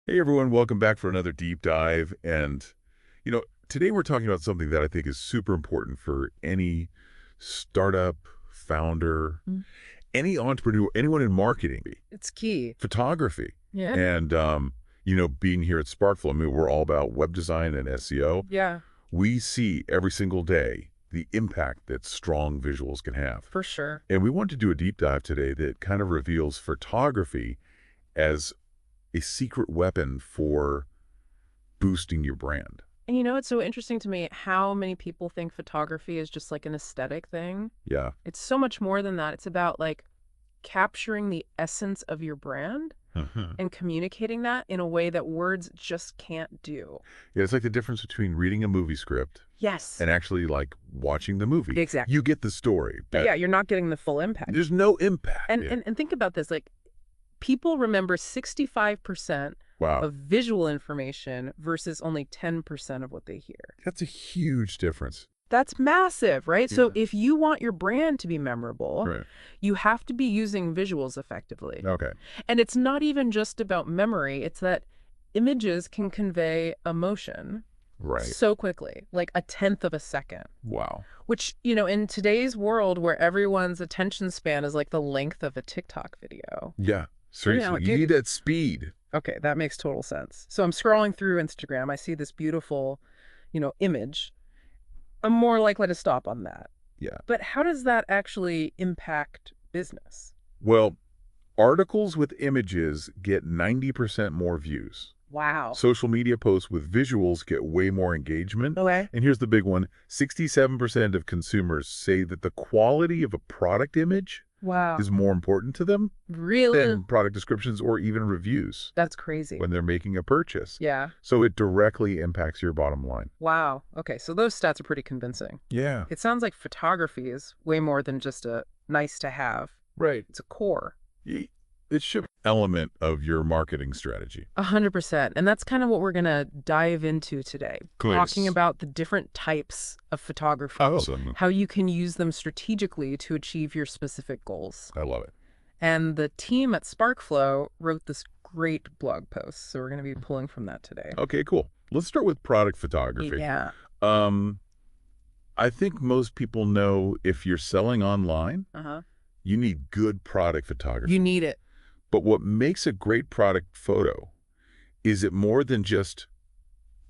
Hey everyone, welcome back for another deep dive. Today we're talking about something that I think is super important for any startup, founder, Mm. any entrepreneur, anyone in marketing, It's key. photography. Yeah. Being here at Sparkful, I mean, we're all about web design and SEO. Yeah, We see every single day the impact that strong visuals can have. for sure. And we want to do a deep dive today that kind of reveals photography as a secret weapon for boosting your brand. And it's so interesting to me how many people think photography is just like an aesthetic thing. Yeah. It's so much more than that. It's about like capturing the essence of your brand Uh-huh. and communicating that in a way that words just can't do. Yeah, it's like the difference between reading a movie script Yes. and actually like watching the movie. Exactly. You get the story, But but yeah, you're not getting the full impact. there's no impact. And, Yeah. and and think about this, like people remember 65% Wow. of visual information versus only 10% of what they hear. That's a huge difference. That's massive, right? So Yeah. if you want your brand to be memorable, Right. you have to be using visuals effectively. Okay. And it's not even just about memory, it's that images can convey emotion Right. so quickly, like a tenth of a second, Wow. which, in today's world where everyone's attention span is like the length of a TikTok video. Yeah. Seriously, like you it- need that speed. Okay, that makes total sense. So I'm scrolling through Instagram, I see this beautiful, image. I'm more likely to stop on that. Yeah. But how does that actually impact business? Well, articles with images get 90% more views. Wow. Social media posts with visuals get way more engagement. Okay. And here's the big one. 67% of consumers say that the quality of a product image Wow. is more important to them Really? than product descriptions or even reviews That's crazy. when they're making a purchase. Yeah. So it directly impacts your bottom line. Wow. Okay, so those stats are pretty convincing. Yeah. It sounds like photography is way more than just a nice to have. Right. It's a core. It should be an element of your marketing strategy. 100%. And that's kind of what we're going to dive into today. Please. Talking about the different types of photography. Awesome. How you can use them strategically to achieve your specific goals. I love it. And the team at Sparkflow wrote this great blog post, so we're going to be pulling from that today. Okay, cool. Let's start with product photography. Yeah. I think most people know if you're selling online, Uh-huh. you need good product photography. You need it. But what makes a great product photo is it more than just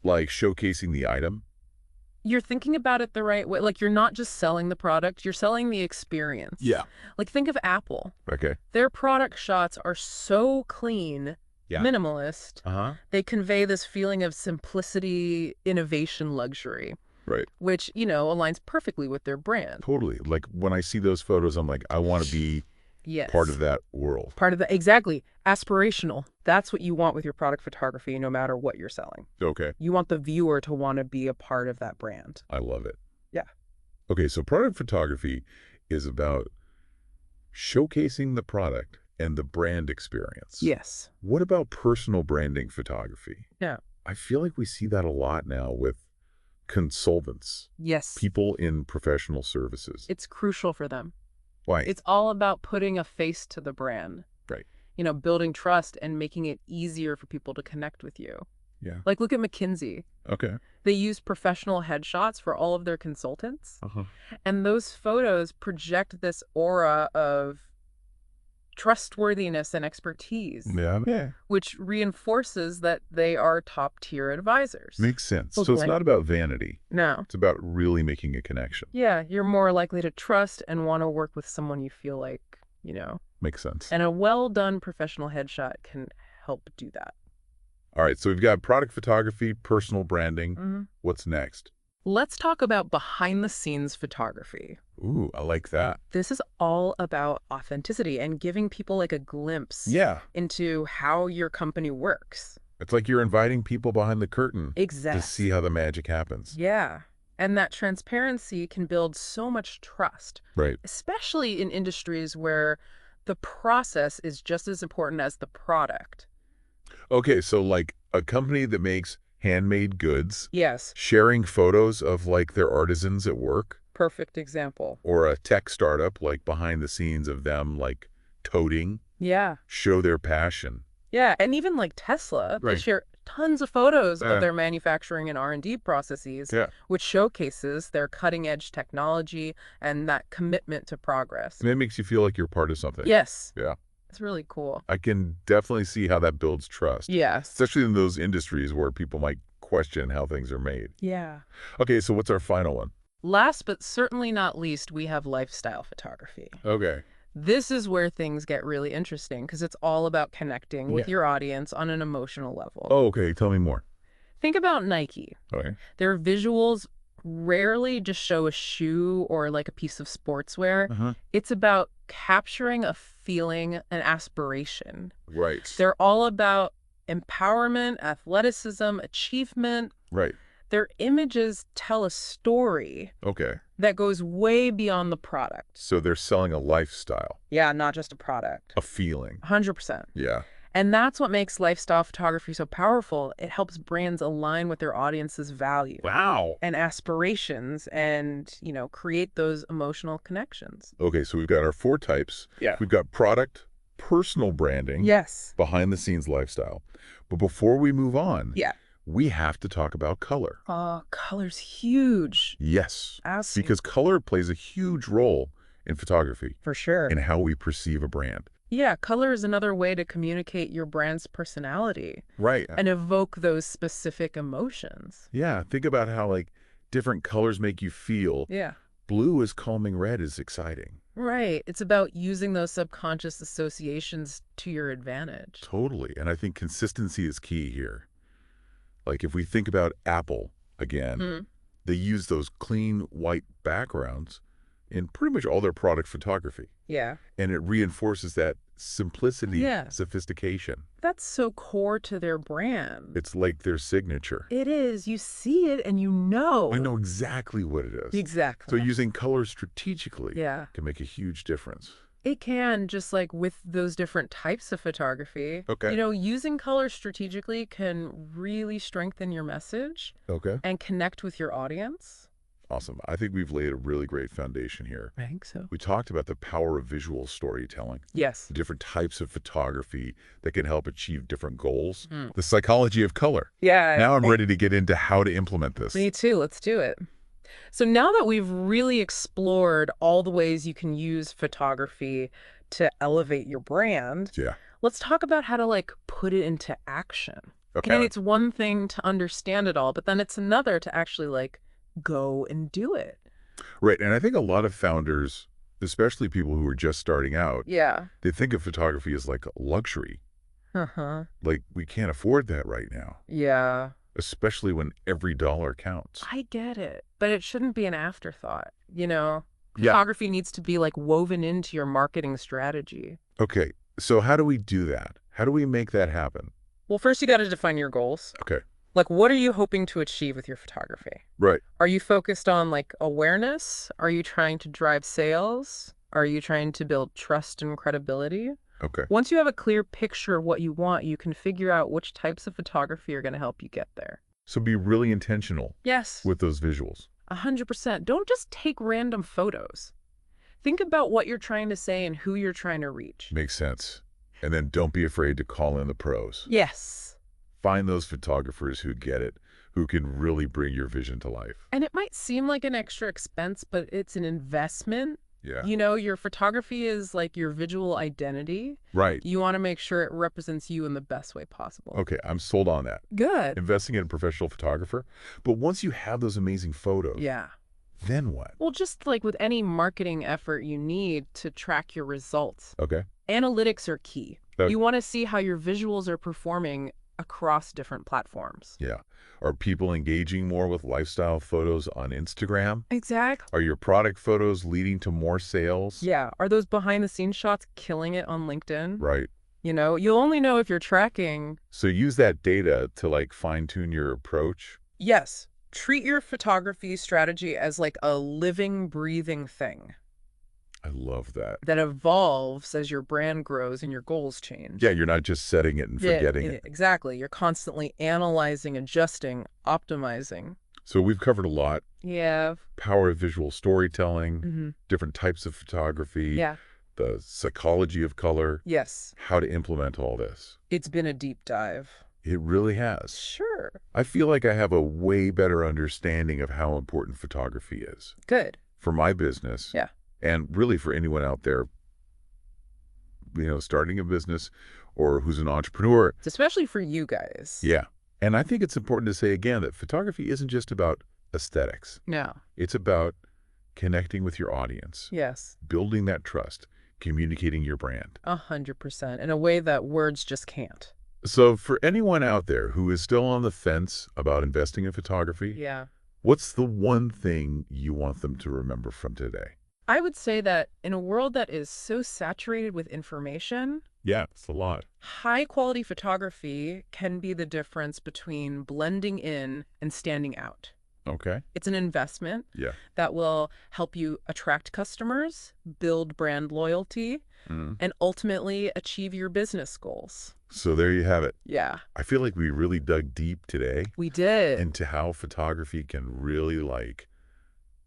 like showcasing the item? You're thinking about it the right way. Like, you're not just selling the product, you're selling the experience. Like, think of Apple. Okay. Their product shots are so clean, Yeah. minimalist. Uh-huh. They convey this feeling of simplicity, innovation, luxury, Right. which, aligns perfectly with their brand. Totally. Like when I see those photos, I'm like, I want to be Yes. part of that world. Part of the, exactly. Aspirational. That's what you want with your product photography, no matter what you're selling. Okay. You want the viewer to want to be a part of that brand. I love it. Yeah. Okay, so product photography is about showcasing the product and the brand experience. Yes. What about personal branding photography? Yeah. I feel like we see that a lot now with consultants, Yes. people in professional services. It's crucial for them. Why? It's all about putting a face to the brand. Right. Building trust and making it easier for people to connect with you. Yeah. Like, look at McKinsey. Okay. They use professional headshots for all of their consultants. Uh-huh. And those photos project this aura of trustworthiness and expertise, Yeah. which reinforces that they are top-tier advisors. Makes sense. So it's Okay. not about vanity. No. It's about really making a connection. Yeah, you're more likely to trust and want to work with someone you feel like, Makes sense. and a well-done professional headshot can help do that. All right, so we've got product photography, personal branding. Mhm. What's next? Let's talk about behind-the-scenes photography. Ooh, I like that. This is all about authenticity and giving people like a glimpse Yeah. into how your company works. It's like you're inviting people behind the curtain Exactly. to see how the magic happens. Yeah. And that transparency can build so much trust, Right. especially in industries where the process is just as important as the product. Okay, so like a company that makes handmade goods, Yes. sharing photos of like their artisans at work, Perfect example. or a tech startup like behind the scenes of them like toting, Yeah. show their passion. Yeah, and even like Tesla, they Right. share tons of photos Uh, of their manufacturing and R&D processes, yeah. which showcases their cutting-edge technology and that commitment to progress. And it makes you feel like you're part of something. Yes, Yeah. it's really cool. I can definitely see how that builds trust, Yes. especially in those industries where people might question how things are made. Yeah. Okay, so what's our final one? Last but certainly not least, we have lifestyle photography. Okay. This is where things get really interesting because it's all about connecting with Yeah. your audience on an emotional level. Oh, okay. Tell me more. Think about Nike. Okay. Their visuals rarely just show a shoe or like a piece of sportswear. Uh-huh. It's about capturing a feeling, an aspiration. Right. They're all about empowerment, athleticism, achievement. Right. Their images tell a story Okay. that goes way beyond the product. So they're selling a lifestyle, Yeah, not just a product. a feeling. 100%. Yeah. And that's what makes lifestyle photography so powerful. It helps brands align with their audience's value Wow. and aspirations and, create those emotional connections. Okay, so we've got our 4 types. Yeah. We've got product, personal branding, Yes. behind the scenes lifestyle. But before we move on, Yeah. we have to talk about color. Color's huge. Yes, Absolutely. because color plays a huge role in photography For sure. and how we perceive a brand. Yeah, color is another way to communicate your brand's personality Right. and evoke those specific emotions. Yeah, think about how like different colors make you feel. Yeah. Blue is calming, red is exciting. Right. It's about using those subconscious associations to your advantage. Totally. And I think consistency is key here. Like if we think about Apple again, Hmm. they use those clean white backgrounds in pretty much all their product photography. Yeah. And it reinforces that simplicity, Yeah. sophistication. That's so core to their brand. It's like their signature. It is. You see it and you know. I know exactly what it is. So Exactly. using color strategically Yeah. can make a huge difference. It can, just like with those different types of photography. Okay. Using color strategically can really strengthen your message Okay. and connect with your audience. Awesome. I think we've laid a really great foundation here. I think so. We talked about the power of visual storytelling, Yes. the different types of photography that can help achieve different goals, Hmm. the psychology of color. Yeah. Now I'm ready to get into how to implement this. Me too. Let's do it. So now that we've really explored all the ways you can use photography to elevate your brand, Yeah. let's talk about how to put it into action. Okay. And it's one thing to understand it all, but then it's another to actually go and do it. Right. And I think a lot of founders, especially people who are just starting out, Yeah. they think of photography as like a luxury. Uh-huh. Like we can't afford that right now, Yeah. especially when every dollar counts. I get it, but it shouldn't be an afterthought, Yeah. Photography needs to be woven into your marketing strategy. Okay. So how do we do that? How do we make that happen? Well, first you got to define your goals. Okay. What are you hoping to achieve with your photography? Right. Are you focused on awareness? Are you trying to drive sales? Are you trying to build trust and credibility? Okay. Once you have a clear picture of what you want, you can figure out which types of photography are going to help you get there. So be really intentional Yes. with those visuals. 100%. Don't just take random photos. Think about what you're trying to say and who you're trying to reach. Makes sense. And then don't be afraid to call in the pros. Yes. Find those photographers who get it, who can really bring your vision to life. And it might seem like an extra expense, but it's an investment. Yeah. Your photography is your visual identity. Right. You want to make sure it represents you in the best way possible. Okay, I'm sold on that. Good. Investing in a professional photographer. But once you have those amazing photos, Yeah. then what? Well, just with any marketing effort, you need to track your results. Okay. Analytics are key. Okay. You want to see how your visuals are performing across different platforms. Yeah. Are people engaging more with lifestyle photos on Instagram? Exactly. Are your product photos leading to more sales? Yeah. Are those behind the scenes shots killing it on LinkedIn? Right. You'll only know if you're tracking. So use that data to fine tune your approach. Yes. Treat your photography strategy as a living, breathing thing I love that. that evolves as your brand grows and your goals change. Yeah, you're not just setting it and forgetting it. Exactly. You're constantly analyzing, adjusting, optimizing. So we've covered a lot. Yeah. Power of visual storytelling, Mm-hmm. different types of photography, Yeah. the psychology of color, Yes. how to implement all this. It's been a deep dive. It really has. Sure. I feel like I have a way better understanding of how important photography is Good. for my business. Yeah. And really for anyone out there, starting a business or who's an entrepreneur. Especially for you guys. Yeah. And I think it's important to say again that photography isn't just about aesthetics. No. It's about connecting with your audience, Yes. building that trust, communicating your brand. 100%. In a way that words just can't. So for anyone out there who is still on the fence about investing in photography, Yeah. what's the one thing you want them to remember from today? I would say that in a world that is so saturated with information, Yeah, it's a lot. high quality photography can be the difference between blending in and standing out. Okay. It's an investment Yeah. that will help you attract customers, build brand loyalty, Mhm. and ultimately achieve your business goals. So there you have it. Yeah, I feel like we really dug deep today we did. into how photography can really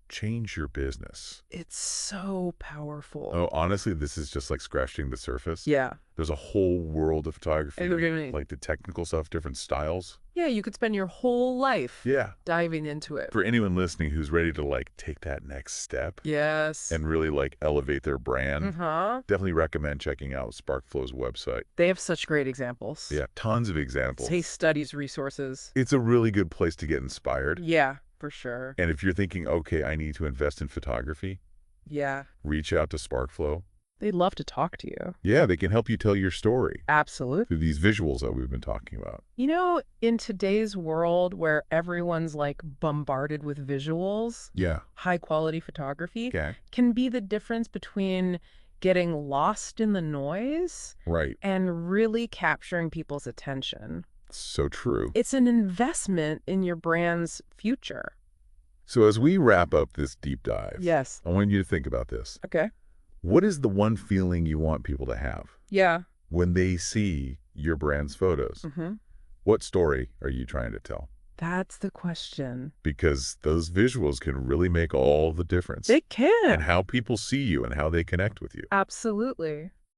change your business. It's so powerful. Oh, honestly, this is just like scratching the surface. Yeah. There's a whole world of photography, I know what you mean. like the technical stuff, different styles. Yeah, you could spend your whole life Yeah. diving into it. For anyone listening who's ready to take that next step Yes. and really elevate their brand, Uh-huh. definitely recommend checking out SparkFlow's website. They have such great examples. Yeah, tons of examples. Case studies, resources. It's a really good place to get inspired. Yeah, for sure. And if you're thinking, okay, I need to invest in photography, Yeah. reach out to SparkFlow. They'd love to talk to you. Yeah, they can help you tell your story Absolutely. through these visuals that we've been talking about. In today's world where everyone's bombarded with visuals, Yeah. high quality photography Okay. can be the difference between getting lost in the noise Right. and really capturing people's attention. So true. It's an investment in your brand's future. So as we wrap up this deep dive, Yes. I want you to think about this. Okay. What is the one feeling you want people to have Yeah. when they see your brand's photos? Mm-hmm. What story are you trying to tell? That's the question. Because those visuals can really make all the difference They in can. how people see you and how they connect with you. Absolutely.